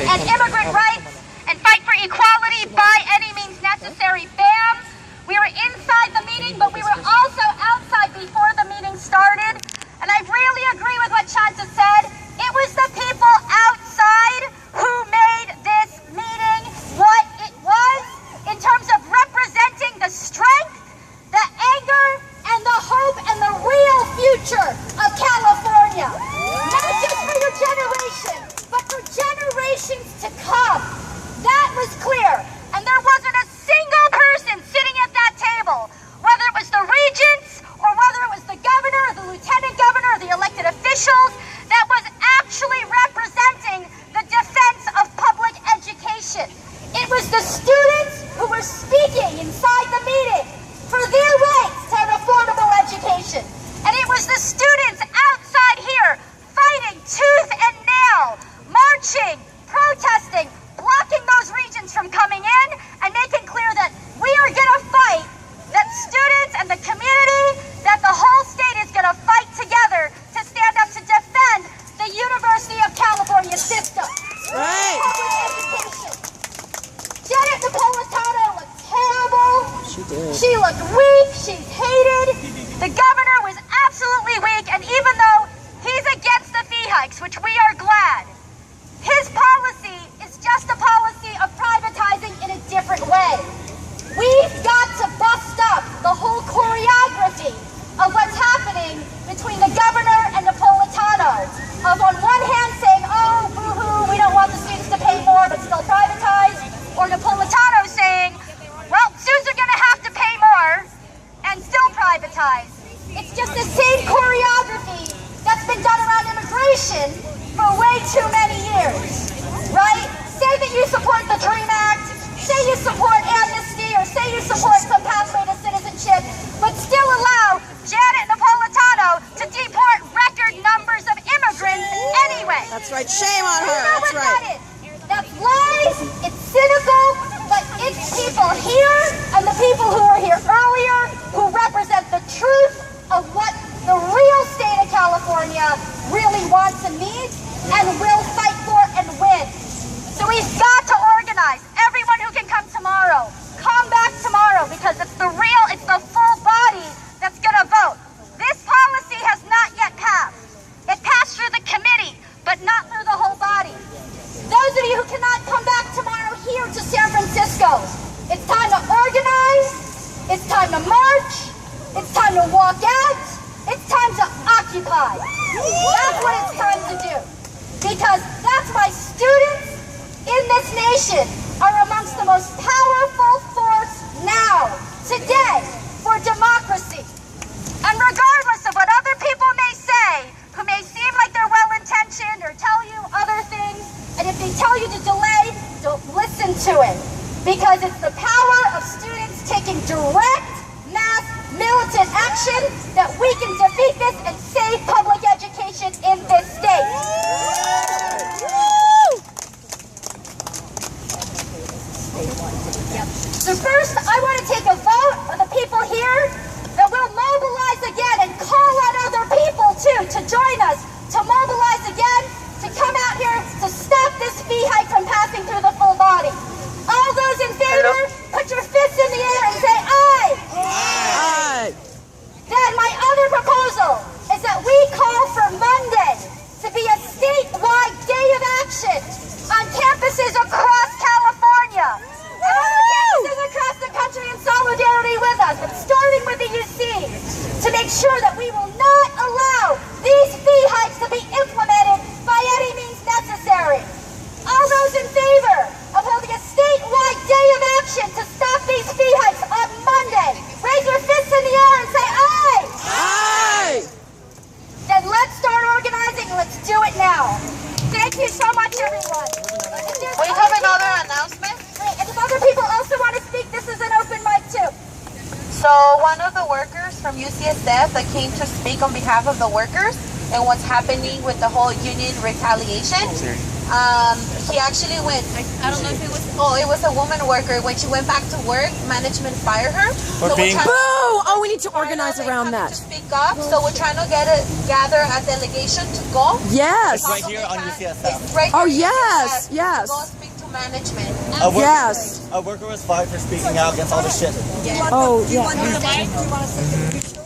and immigrant rights and fight for equality by any means necessary, BAMN. We were inside the meeting, but we were also outside before the meeting started. And I really agree with what Shanta said. It was the people outside who made this meeting what it was in terms of representing the strength, the anger, and the hope and the real future of California. Not just for your generation, but for generations to come. That was clear. And there wasn't a single person sitting at that table, whether it was the regents or whether it was the governor or the lieutenant governor or the elected officials, that was actually representing the defense of public education. It was the students who were speaking inside the meeting for their rights to an affordable education. And it was the students outside here fighting tooth and nail, marching, protesting, blocking those regions from coming in and making clear that we are going to fight, that students and the community, that the whole state is going to fight together to stand up to defend the University of California system. Right. Public education. Janet Napolitano looked terrible. She did. She looked weak. She's hated. The governor was absolutely weak, and even though he's against the fee hikes, which we are glad, his policy is just a policy of privatizing in a different way. We've got to bust up the whole choreography of what's happening between the governor and Napolitano. Of on one hand saying, oh, boo-hoo, we don't want the students to pay more but still privatize, or Napolitano saying, well, students are going to have to pay more and still privatize. It's just the same choreography that's been done around immigration for way too many years, right? Say that you support the DREAM Act, say you support amnesty, or say you support some pathway to citizenship, but still allow Janet Napolitano to deport record numbers of immigrants anyway. That's right. Shame on her. That's right. That is. That's lies. It's cynical, but it's people here and the people who were here earlier who represent the truth of what the real state of California really wants and needs and will fight for and win. So we've got to organize. Everyone who can come tomorrow, come back tomorrow, because it's the full body that's going to vote. This policy has not yet passed. It passed through the committee, but not through the whole body. Those of you who cannot come back tomorrow here to San Francisco, it's time to organize, it's time to march, it's time to walk out, it's time to occupy. That's what it's time to do. Because that's why students in this nation are amongst the most powerful force now, today, for democracy. And regardless of what other people may say, who may seem like they're well-intentioned or tell you other things, and if they tell you to delay, don't listen to it. Because it's the power of students taking direct, mass, militant action that we can defeat this and save public education in this state. So first, I want to take a vote on the people here that will mobilize again and call on other people too to join us, to mobilize again, to come out here to stop this fee hike from passing through the full body. All those in favor, put your fists in the air and say aye. Aye. Then my other proposal is that we call for Monday to be a statewide day of action on campuses across California. And other campuses across the country in solidarity with us, but starting with the UC, to make sure that we will not allow these fee hikes to be implemented by any means necessary. All those in favor of holding a statewide day of action to stop these fee hikes on Monday, raise your fists in the air and say aye. Aye. Then let's start organizing. Let's do it now. Thank you so much, everyone. We have another announcement. And if other people also want to speak, this is an open mic too. So one of the workers from UCSF that came to speak on behalf of the workers and what's happening with the whole union retaliation, He actually went, I don't know if it was, it was a woman worker. When she went back to work, management fired her. For being... Boo! Oh, we need to organize around that. To speak up, so we're trying to gather a delegation to go. Yes. It's right here on UCSF. It's right Oh, here yes, to yes. go speak to management. Yes. A worker was fired for speaking out against all the shit. Oh, yeah. Do you want to